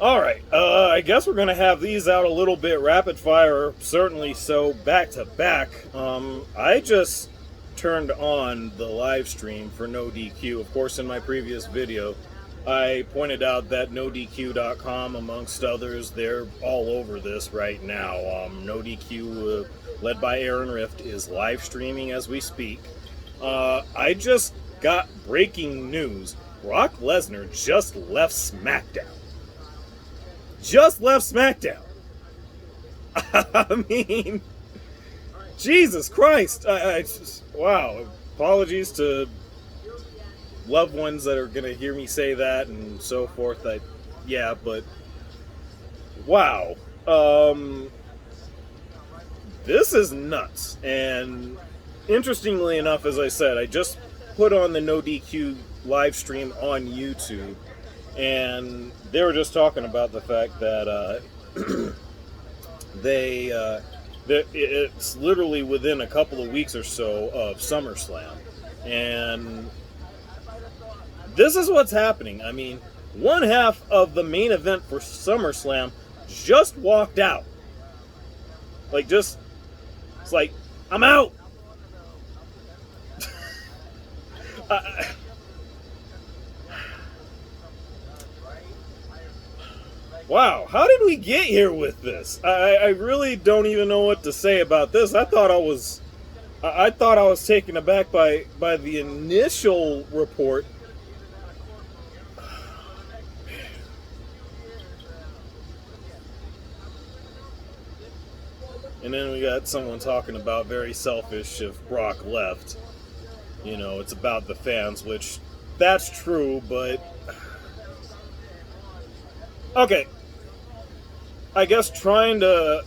Alright, I guess we're gonna have these out a little bit rapid fire, certainly so, back to back. I just turned on the live stream for No DQ. Of course, in my previous video, I pointed out that NoDQ.com, amongst others, they're all over this right now. No DQ, led by Aaron Rift, is live streaming as we speak. I just got breaking news. Brock Lesnar just left SmackDown. Just left SmackDown. I mean, Jesus Christ. I just, wow. Apologies to loved ones that are going to hear me say that and so forth. Yeah, but wow. This is nuts. And interestingly enough, as I said, I just put on the No DQ live stream on YouTube. And they were just talking about the fact that it's literally within a couple of weeks or so of SummerSlam. And this is what's happening. I mean, one half of the main event for SummerSlam just walked out. It's like, I'm out! Wow, how did we get here with this? I really don't even know what to say about this. I thought I was taken aback by the initial report. And then we got someone talking about very selfish if Brock left. You know, it's about the fans, which that's true, but okay. I guess trying to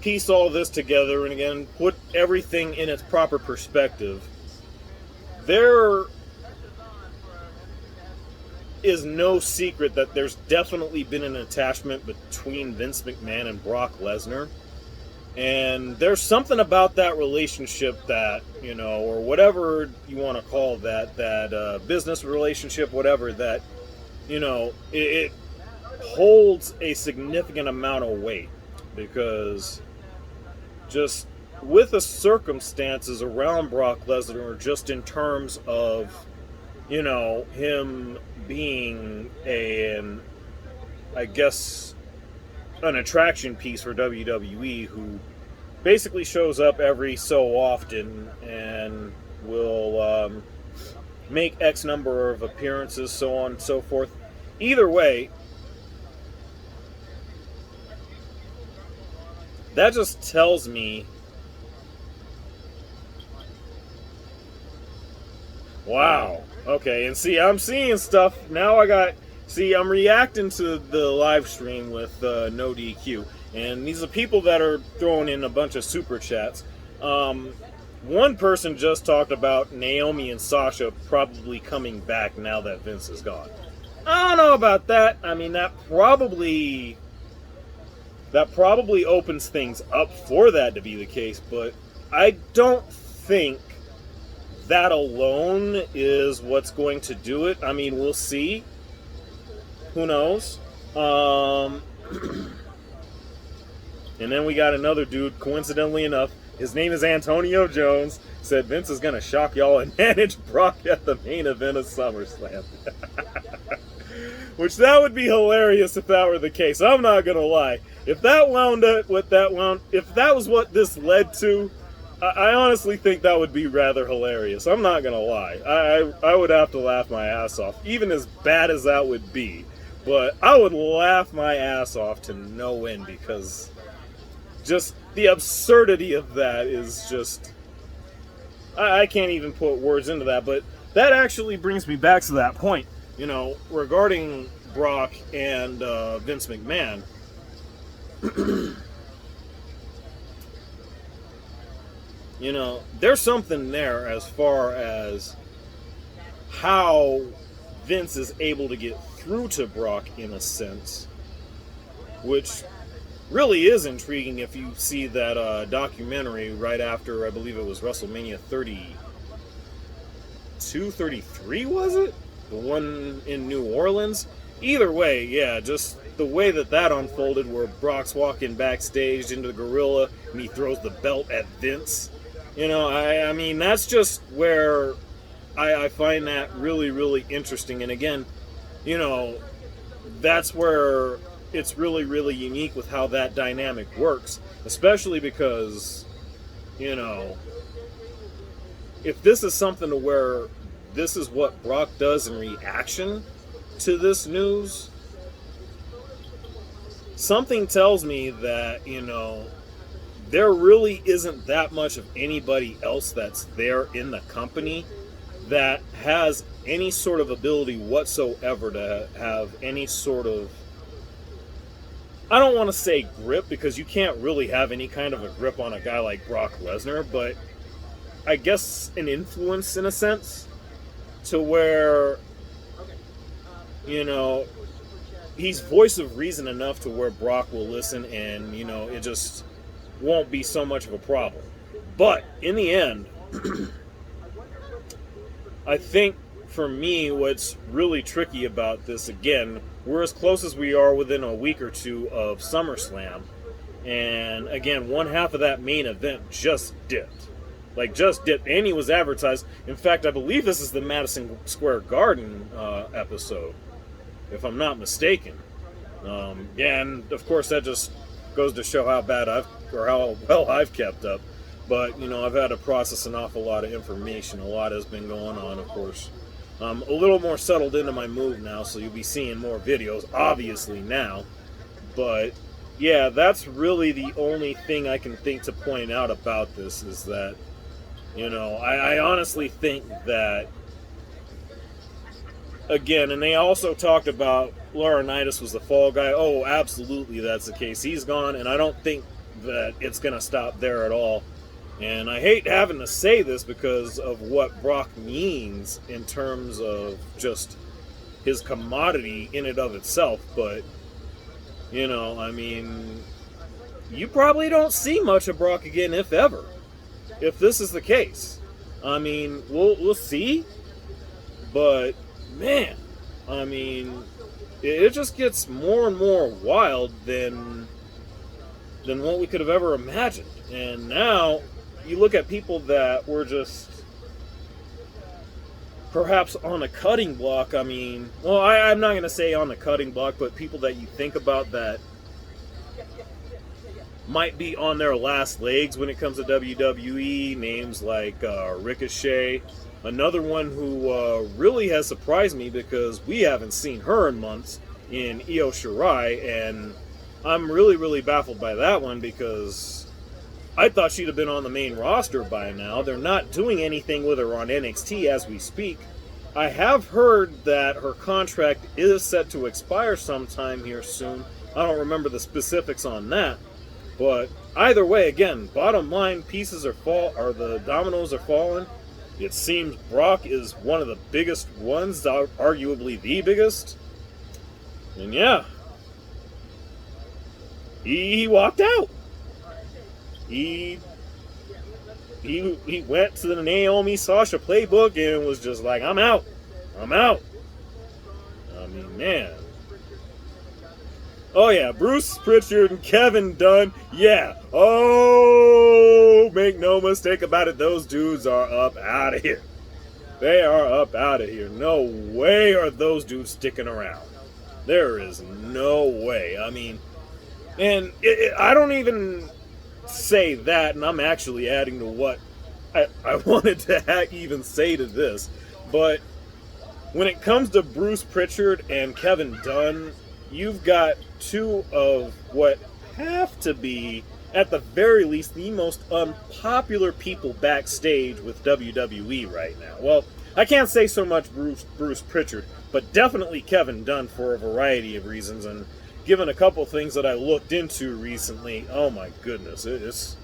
piece all this together and again put everything in its proper perspective, there is no secret that there's definitely been an attachment between Vince McMahon and Brock Lesnar. And there's something about that relationship that, you know, or whatever you want to call that business relationship, whatever, that, you know, it holds a significant amount of weight, because just with the circumstances around Brock Lesnar, just in terms of, you know, him being an attraction piece for WWE, who basically shows up every so often and will make X number of appearances, so on and so forth. Either way, that just tells me, wow, okay, and see, I'm seeing stuff, now I'm reacting to the live stream with No DQ, and these are people that are throwing in a bunch of super chats. One person just talked about Naomi and Sasha probably coming back now that Vince is gone. I don't know about that. I mean, that probably opens things up for that to be the case, but I don't think that alone is what's going to do it. I mean, we'll see. Who knows? And then we got another dude, coincidentally enough, his name is Antonio Jones, said Vince is going to shock y'all and manage Brock at the main event of SummerSlam. Which, that would be hilarious if that were the case. I'm not going to lie. If that if that was what this led to, I honestly think that would be rather hilarious. I'm not going to lie. I would have to laugh my ass off, even as bad as that would be. But I would laugh my ass off to no end, because just the absurdity of that is just, I can't even put words into that. But that actually brings me back to that point, you know, regarding Brock and Vince McMahon. You know, there's something there as far as how Vince is able to get through to Brock in a sense, which really is intriguing if you see that documentary right after, I believe it was WrestleMania 32, 33, was it? The one in New Orleans. either way, yeah, just the way that unfolded, where Brock's walking backstage into the gorilla and he throws the belt at Vince. I mean, that's just where I find that really, really interesting. And again, you know, that's where it's really, really unique with how that dynamic works, especially because, you know, if this is something to where this is what Brock does in reaction to this news, something tells me that, there really isn't that much of anybody else that's there in the company that has any sort of ability whatsoever to have any sort of, I don't want to say grip, because you can't really have any kind of a grip on a guy like Brock Lesnar, but I guess an influence in a sense, to where, he's voice of reason enough to where Brock will listen, and, it just won't be so much of a problem. But in the end, I think for me, what's really tricky about this, again, we're as close as we are within a week or two of SummerSlam. And again, one half of that main event just dipped. And he was advertised. In fact, I believe this is the Madison Square Garden episode, if I'm not mistaken. And of course, that just goes to show how well I've kept up. But, I've had to process an awful lot of information. A lot has been going on, of course. I'm a little more settled into my move now, so you'll be seeing more videos, obviously, now. But, yeah, that's really the only thing I can think to point out about this, is that, I honestly think that, again, and they also talked about Laurinaitis was the fall guy. Oh, absolutely, that's the case. He's gone, and I don't think that it's going to stop there at all. And I hate having to say this because of what Brock means in terms of just his commodity in and of itself. But, I mean, you probably don't see much of Brock again, if ever, if this is the case. I mean, we'll see. But, man, I mean, it just gets more and more wild than what we could have ever imagined. And now you look at people that were just perhaps on a cutting block. I mean, well, I'm not going to say on the cutting block, but people that you think about that might be on their last legs when it comes to WWE. Names like Ricochet. Another one who really has surprised me, because we haven't seen her in months, in Io Shirai, and I'm really, really baffled by that one, because I thought she'd have been on the main roster by now. They're not doing anything with her on NXT as we speak. I have heard that her contract is set to expire sometime here soon. I don't remember the specifics on that. But either way, again, bottom line, the dominoes are falling. It seems Brock is one of the biggest ones, arguably the biggest. And yeah, he walked out. He went to the Naomi Sasha playbook and was just like, I'm out. I mean, man. Oh yeah, Bruce Pritchard and Kevin Dunn. Yeah. Oh, make no mistake about it, those dudes are up out of here. They are up out of here. No way are those dudes sticking around. There is no way. I mean, and I don't even say that, and I'm actually adding to what I wanted to even say to this. But when it comes to Bruce Pritchard and Kevin Dunn, you've got two of what have to be, at the very least, the most unpopular people backstage with WWE right now. Well, I can't say so much Bruce Pritchard, but definitely Kevin Dunn for a variety of reasons. And given a couple things that I looked into recently, oh my goodness,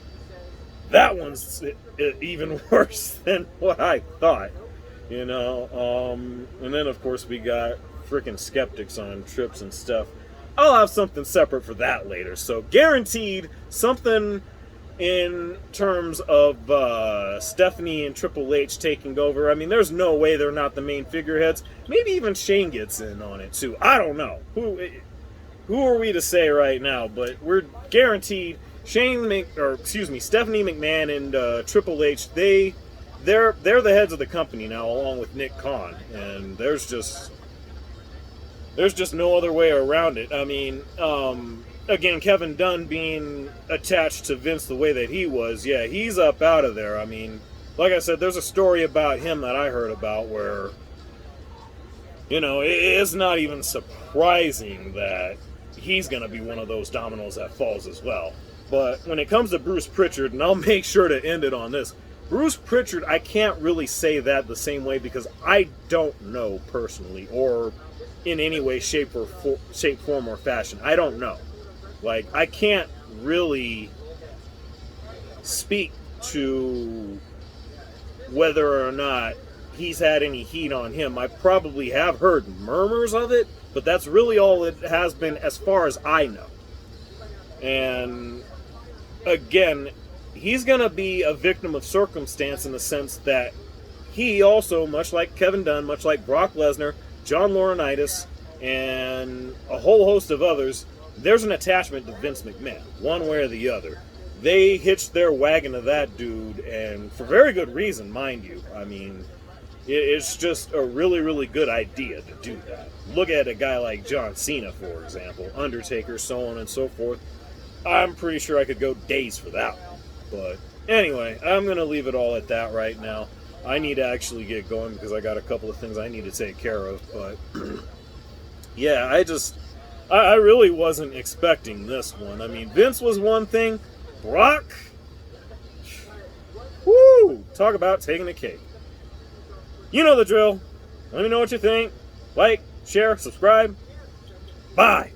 that one's even worse than what I thought, And then of course we got freaking skeptics on trips and stuff. I'll have something separate for that later. So guaranteed something in terms of Stephanie and Triple H taking over. I mean, there's no way they're not the main figureheads. Maybe even Shane gets in on it too. I don't know. Who are we to say right now? But we're guaranteed Stephanie McMahon and Triple H. They're the heads of the company now, along with Nick Khan, and there's just no other way around it. I mean, again, Kevin Dunn being attached to Vince the way that he was, yeah, he's up out of there. I mean, like I said, there's a story about him that I heard about where, it's not even surprising that he's going to be one of those dominoes that falls as well. But when it comes to Bruce Pritchard, and I'll make sure to end it on this, Bruce Pritchard, I can't really say that the same way because I don't know personally or in any way, shape, form, or fashion. I don't know. Like, I can't really speak to whether or not he's had any heat on him. I probably have heard murmurs of it, but that's really all it has been as far as I know. And again, he's going to be a victim of circumstance in the sense that he also, much like Kevin Dunn, much like Brock Lesnar, John Laurinaitis, and a whole host of others, there's an attachment to Vince McMahon, one way or the other. They hitched their wagon to that dude, and for very good reason, mind you. I mean, it's just a really, really good idea to do that. Look at a guy like John Cena, for example, Undertaker, so on and so forth. I'm pretty sure I could go days for that one. But anyway, I'm going to leave it all at that right now. I need to actually get going because I got a couple of things I need to take care of. But yeah, I really wasn't expecting this one. I mean, Vince was one thing. Brock, woo, talk about taking the cake. You know the drill. Let me know what you think. Like, share, subscribe. Bye.